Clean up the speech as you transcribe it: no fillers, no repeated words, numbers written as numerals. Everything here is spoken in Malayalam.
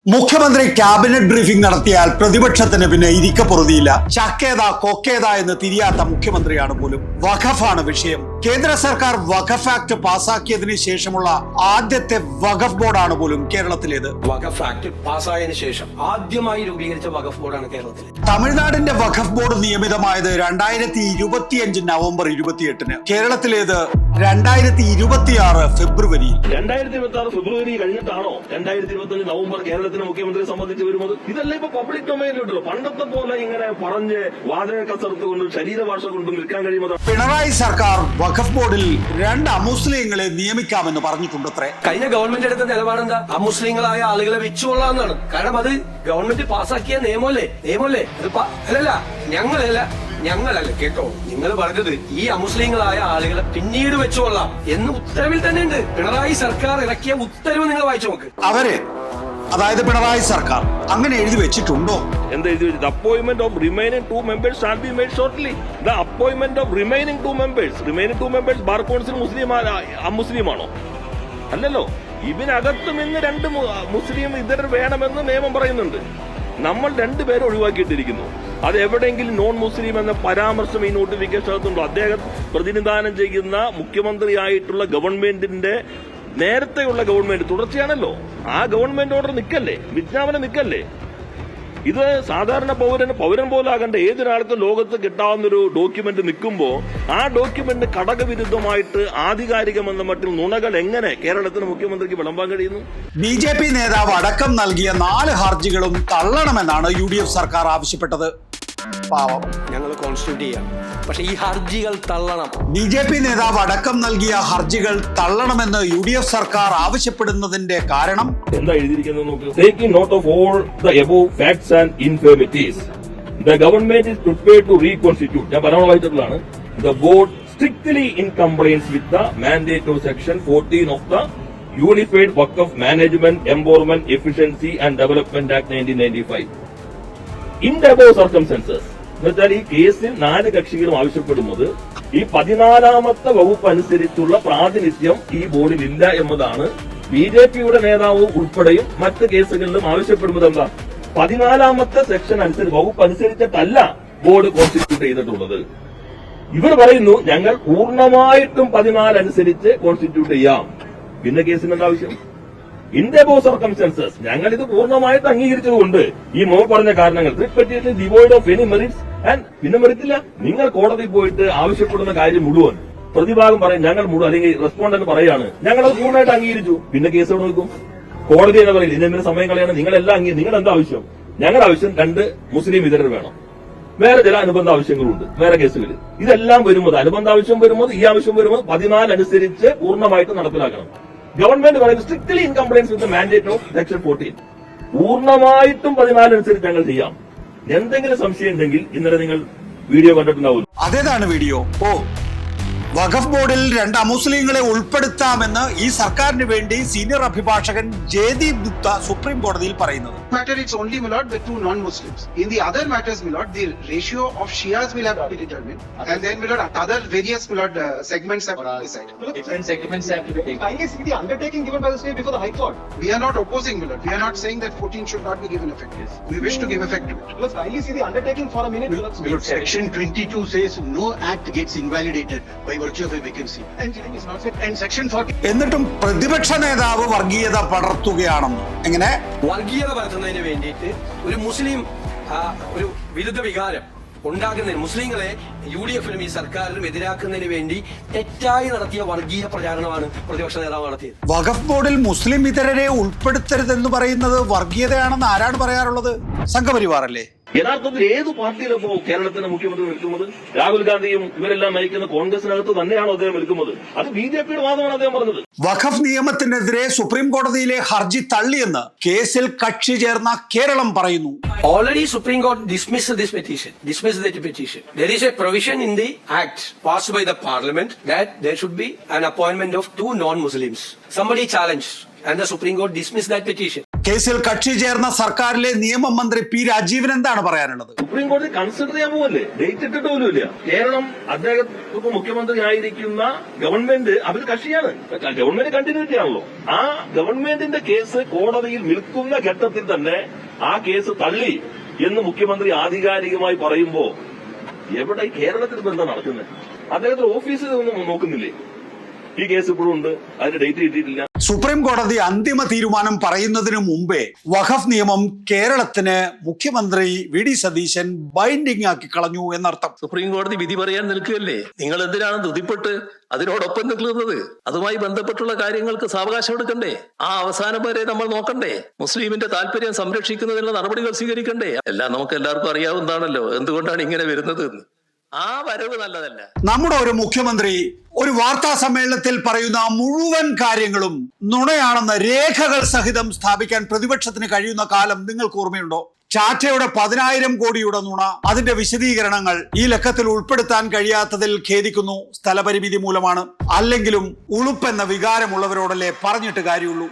മുഖ്യമന്ത്രി ക്യാബിനറ്റ് ബ്രീഫിംഗ് നടത്തിയാൽ പ്രതിപക്ഷത്തിന് പിന്നെ ഇരിക്കപ്പൊറുതിയില്ല. ചക്കേതാ കൊക്കേതാ എന്ന് തിരിയാത്ത മുഖ്യമന്ത്രിയാണ് പോലും. വഖഫാണ് വിഷയം. കേന്ദ്ര സർക്കാർ വഖഫ് ആക്ട് പാസാക്കിയതിനു ശേഷമുള്ള ആദ്യത്തെ വഖഫ് ബോർഡാണ് പോലും കേരളത്തിലേത്. വഖഫ് ആക്ട് പാസ്സായതിനു ശേഷം ആദ്യമായി രൂപീകരിച്ച വഖഫ് ബോർഡാണ് കേരളത്തിൽ. തമിഴ്നാടിന്റെ വഖഫ് ബോർഡ് നിയമിതമായത് 2025 നവംബർ 28-ന്. കേരളത്തിലേത് 2026 ഫെബ്രുവരിയിൽ. 2026 ഫെബ്രുവരി കഴിഞ്ഞിട്ടാണോ 2025 നവംബർ കേരളത്തിന് മുഖ്യമന്ത്രി സംബന്ധിച്ച് വരുന്നത്? ഇതല്ല ഇപ്പൊ പബ്ലിക് ഡൊമൈനിലുണ്ടല്ലോ. പണ്ടത്തെ പോലെ ഇങ്ങനെ പറഞ്ഞ് വാദന കസർത്ത് കൊണ്ടും ശരീരഭാഷ കൊണ്ടും നിൽക്കാൻ കഴിയുന്നത്. പിണറായി സർക്കാർ വഖഫ് ബോർഡിൽ 2 അമുസ്ലിങ്ങളെ നിയമിക്കാമെന്ന് പറഞ്ഞിട്ടുണ്ടത്രേ. കഴിഞ്ഞ ഗവൺമെന്റ് എടുത്ത നിലപാടെന്താ? അമുസ്ലിങ്ങളായ ആളുകളെ വെച്ചുകൊള്ളാന്നാണ്. കാരണം അത് ഗവൺമെന്റ് പാസാക്കിയ നിയമമല്ലേ. അല്ലല്ല ഞങ്ങളല്ല കേട്ടോ, നിങ്ങൾ പറഞ്ഞത് ഈ അമുസ്ലിങ്ങളായ ആളുകളെ പിന്നീട് വെച്ചുകൊള്ളാം എന്ന് ഉത്തരവിൽ തന്നെ ഉണ്ട്. പിണറായി സർക്കാർ ഇറക്കിയ ഉത്തരവ് നിങ്ങൾ വായിച്ചു നോക്ക്. അവര് അതായത് പിണറായി സർക്കാർ അങ്ങനെ എഴുതി വെച്ചിട്ടുണ്ടോ? എന്താ എഴുതി വെച്ചത്? Appointment of remaining 2 members shall be made shortly. The appointment of remaining 2 members bar council അമുസ്ലിമാണോ? അല്ലല്ലോ. ഇതിനകത്തും ഇന്ന് 2 മുസ്ലിം ഇതര വേണമെന്ന് നിയമം പറയുന്നുണ്ട്. നമ്മൾ 2 പേരെ ഒഴിവാക്കിയിട്ടിരിക്കുന്നു. അത് എവിടെയെങ്കിലും നോൺ മുസ്ലിം എന്ന പരാമർശം ഈ നോട്ടിഫിക്കേഷനകത്തുണ്ടോ? അദ്ദേഹം പ്രതിനിധാനം ചെയ്യുന്ന മുഖ്യമന്ത്രിയായിട്ടുള്ള ഗവൺമെന്റിന്റെ നേരത്തെയുള്ള ഗവൺമെന്റ് തുടർച്ചയാണല്ലോ. ആ ഗവൺമെന്റ് ഓർഡർ നിൽക്കല്ലേ, വിജ്ഞാപനം നിൽക്കല്ലേ. ഇത് സാധാരണ പൗരൻ പോലാകേണ്ട ഏതൊരാൾക്കും ലോകത്ത് കിട്ടാവുന്നൊരു ഡോക്യുമെന്റ് നിൽക്കുമ്പോൾ ആ ഡോക്യുമെന്റ് ഘടകവിരുദ്ധമായിട്ട് ആധികാരികമെന്ന മട്ടിൽ നുണകൾ എങ്ങനെ കേരളത്തിന് മുഖ്യമന്ത്രിക്ക് വിളമ്പാൻ കഴിയുന്നു? BJP നേതാവ് അടക്കം നൽകിയ 4 ഹർജികളും തള്ളണമെന്നാണ് UDF സർക്കാർ ആവശ്യപ്പെട്ടത്. പാവം, ഞങ്ങൾ കോൺസ്റ്റിറ്റ്യൂട്ട് ചെയ്യാം, പക്ഷെ ഈ ഹർജികൾ തള്ളണം. BJP നേതാവ് അടക്കം നൽകിയ ഹർജികൾ തള്ളണമെന്ന് UDF സർക്കാർ ആവശ്യപ്പെടുന്നതിന്റെ കാരണം എന്താ എഴുതിയിരിക്കുന്നത് നോക്കുക. Taking note of all the above facts and infirmities, the government is prepared to reconstitute. ഞാൻ പറയാൻ വായിച്ചിട്ടുള്ളതാണ്. The board strictly in compliance with the mandate of section 14 of the Unified Waqf Management, Empowerment, Efficiency and Development Act 1995. In the above circumstances, എന്നുവെച്ചാൽ ഈ കേസിൽ 4 കക്ഷികളും ആവശ്യപ്പെടുന്നത് ഈ 14ാമത്തെ വകുപ്പ് അനുസരിച്ചുള്ള പ്രാതിനിധ്യം ഈ ബോർഡിൽ ഇല്ല എന്നതാണ്. BJPയുടെ നേതാവ് ഉൾപ്പെടെയും മറ്റ് കേസുകളിലും ആവശ്യപ്പെടുന്നത് എന്താ? 14ാമത്തെ സെക്ഷൻ അനുസരിച്ച് വകുപ്പ് അനുസരിച്ചിട്ടല്ല ബോർഡ് കോൺസ്റ്റിറ്റ്യൂട്ട് ചെയ്തിട്ടുള്ളത്. ഇവർ പറയുന്നു ഞങ്ങൾ പൂർണ്ണമായിട്ടും 14 അനുസരിച്ച് കോൺസ്റ്റിറ്റ്യൂട്ട് ചെയ്യാം. പിന്നെ കേസിന് എന്താ ആവശ്യം? ഇൻ ദ അബോവ് സർക്കംസ്റ്റൻസസ് ഞങ്ങൾ ഇത് പൂർണ്ണമായിട്ട് അംഗീകരിച്ചതുകൊണ്ട് ഈ പറഞ്ഞ കാരണങ്ങൾ devoid of any merits and പിന്നെ മെറിറ്റില്ല. നിങ്ങൾ കോടതിയിൽ പോയിട്ട് ആവശ്യപ്പെടുന്ന കാര്യം മുഴുവൻ പ്രതിഭാഗം പറയും ഞങ്ങൾ മുഴുവൻ, അല്ലെങ്കിൽ റെസ്പോണ്ടന്റ് പറയാണ് ഞങ്ങളത് പൂർണ്ണമായിട്ട് അംഗീകരിച്ചു. പിന്നെ കേസ് എവിടെ നോക്കും? കോടതി എന്ന് പറയില്ല ഇതിനെന്തിനും സമയം കളയാണ്, നിങ്ങളെല്ലാം നിങ്ങൾ എന്താ ആവശ്യം? ഞങ്ങളുടെ ആവശ്യം 2 മുസ്ലിം ഇതരർ വേണം. വേറെ ചില അനുബന്ധ ആവശ്യങ്ങളുണ്ട് വേറെ കേസുകളിൽ. ഇതെല്ലാം വരുമ്പോൾ അനുബന്ധ ആവശ്യം വരുമ്പോൾ ഈ ആവശ്യം വരുമ്പോൾ 14 അനുസരിച്ച് പൂർണ്ണമായിട്ട് നടപ്പിലാക്കണം. ഗവൺമെന്റ് പറയുന്നത് strictly in compliance with mandate of section 14. പൂർണ്ണമായിട്ടും 14 അനുസരിച്ച് ഞങ്ങൾ ചെയ്യാം. എന്തെങ്കിലും സംശയം ഉണ്ടെങ്കിൽ ഇന്നലെ നിങ്ങൾ വീഡിയോ കണ്ടിട്ടുണ്ടാവും. അതേതാണ് വീഡിയോ? വഖഫ് ബോർഡിൽ 2 അമുസ്ലിങ്ങളെ ഉൾപ്പെടുത്താമെന്ന് ഈ സർക്കാരിന് വേണ്ടി സീനിയർ അഭിഭാഷകൻ ജയദീപ് ഗുപ്ത സുപ്രീം കോടതിയിൽ പറയുന്നത്. Matter it's only Milord with 2 non-Muslims. In the other matters, Milord, the ratio of Shias will have to be determined, and then Milord, other various Milord segments have to be decided. Different segments have to be taken. I guess the undertaking given by the state before the High Court. We are not opposing Milord. We are not saying that 14 should not be given effect. We wish to give effect to it. Let's finally see the undertaking for a minute. Milord, section 22 says no act gets invalidated by virtue of a vacancy. Engineering is not said. And section 40. എന്നിട്ടും പ്രതിപക്ഷ നേതാവ് വർഗീയത പടർത്തുകയാണെന്ന്. എങ്ങനെ? വർഗീയത പരത്തുന്നതിന് വേണ്ടിയിട്ട് ഒരു മുസ്ലിം ഒരു വിരുദ്ധ വികാരം ഉണ്ടാക്കുന്നതിന് മുസ്ലിങ്ങളെ UDFനും ഈ സർക്കാരിനും എതിരാക്കുന്നതിന് വേണ്ടി തെറ്റായി നടത്തിയ വർഗീയ പ്രചാരണമാണ് പ്രതിപക്ഷ നേതാവ് നടത്തിയത്. വഖഫ് ബോർഡിൽ മുസ്ലിം ഇതരരെ ഉൾപ്പെടുത്തരുതെന്ന് പറയുന്നത് വർഗീയതയാണെന്ന് ആരാണ് പറയാറുള്ളത്? സംഘപരിവാർ അല്ലേ? യഥാർത്ഥത്തിൽ ഏത് പാർട്ടിയിലപ്പോ കേരളത്തിന്റെ മുഖ്യമന്ത്രി നിൽക്കുന്നത്? രാഹുൽ ഗാന്ധിയും ഇവരെല്ലാം നയിക്കുന്ന കോൺഗ്രസിനകത്ത് തന്നെയാണോ അദ്ദേഹം നിൽക്കുന്നത്? അത് BJPയുടെ വാദമാണ് അദ്ദേഹം പറഞ്ഞത്. വഖഫ് നിയമത്തിനെതിരെ സുപ്രീം കോടതിയിലെ ഹർജി തള്ളിയെന്ന് കേസിൽ കക്ഷി ചേർന്ന കേരളം പറയുന്നു. Already Supreme Court dismissed that petition. There is a provision in the act passed by the parliament that there should be an appointment of 2 non-Muslims. Somebody challenged and the Supreme Court dismissed that petition. കേസിൽ കക്ഷി ചേർന്ന സർക്കാരിലെ നിയമമന്ത്രി പി രാജീവൻ എന്താണ് പറയാനുള്ളത്? സുപ്രീം കോടതി കൺസിഡർ ചെയ്യാൻ പോവല്ലേ, ഡേറ്റ് ഇട്ടിട്ട് പോലുമില്ല. കേരളം അദ്ദേഹം മുഖ്യമന്ത്രി ആയിരിക്കുന്ന ഗവൺമെന്റ് അവർ കക്ഷിയാണ്, ഗവൺമെന്റ് കണ്ടിന്യൂറ്റി ആണല്ലോ. ആ ഗവൺമെന്റിന്റെ കേസ് കോടതിയിൽ നിൽക്കുന്ന ഘട്ടത്തിൽ തന്നെ ആ കേസ് തള്ളി എന്ന് മുഖ്യമന്ത്രി ആധികാരികമായി പറയുമ്പോ എവിടെ കേരളത്തിൽ ഇപ്പൊ എന്താ നടക്കുന്നത്? അദ്ദേഹത്തിന്റെ ഓഫീസിൽ ഒന്നും നോക്കുന്നില്ലേ? ഈ കേസ് ഇപ്പോഴും ഉണ്ട്, അതിന്റെ ഡേറ്റ് കിട്ടിയിട്ടില്ല. സുപ്രീം കോടതി അന്തിമ തീരുമാനം പറയുന്നതിന് മുമ്പേ വഖഫ് നിയമം കേരളത്തിന് മുഖ്യമന്ത്രി വി ഡി സതീശൻ ബൈൻഡിംഗ് ആക്കി കളഞ്ഞു എന്നർത്ഥം. സുപ്രീം കോടതി വിധി പറയാൻ നിൽക്കുകയല്ലേ, നിങ്ങൾ എന്തിനാണ് ധൃതിപ്പെട്ട് അതിനോടൊപ്പം നിൽക്കുന്നത്? അതുമായി ബന്ധപ്പെട്ടുള്ള കാര്യങ്ങൾക്ക് സാവകാശം എടുക്കണ്ടേ? ആ അവസാനം വരെ നമ്മൾ നോക്കണ്ടേ? മുസ്ലിമിന്റെ താല്പര്യം സംരക്ഷിക്കുന്നതിനുള്ള നടപടികൾ സ്വീകരിക്കണ്ടേ? എല്ലാം നമുക്ക് എല്ലാവർക്കും അറിയാവുന്നതാണല്ലോ എന്തുകൊണ്ടാണ് ഇങ്ങനെ വരുന്നത് എന്ന്. ആ വരവ് നല്ലതല്ല. നമ്മുടെ ഒരു മുഖ്യമന്ത്രി ഒരു വാർത്താ സമ്മേളനത്തിൽ പറയുന്ന മുഴുവൻ കാര്യങ്ങളും നുണയാണെന്ന് രേഖകൾ സഹിതം സ്ഥാപിക്കാൻ പ്രതിപക്ഷത്തിന് കഴിയുന്ന കാലം നിങ്ങൾക്ക് ഓർമ്മയുണ്ടോ? ടാറ്റയുടെ 10,000 കോടിയുടെ നുണ, അതിന്റെ വിശദീകരണങ്ങൾ ഈ ലക്കത്തിൽ ഉൾപ്പെടുത്താൻ കഴിയാത്തതിൽ ഖേദിക്കുന്നു. സ്ഥലപരിമിതി മൂലമാണ്. അല്ലെങ്കിലും ഉളുപ്പെന്ന വികാരമുള്ളവരോടല്ലേ പറഞ്ഞിട്ട് കാര്യമുള്ളൂ.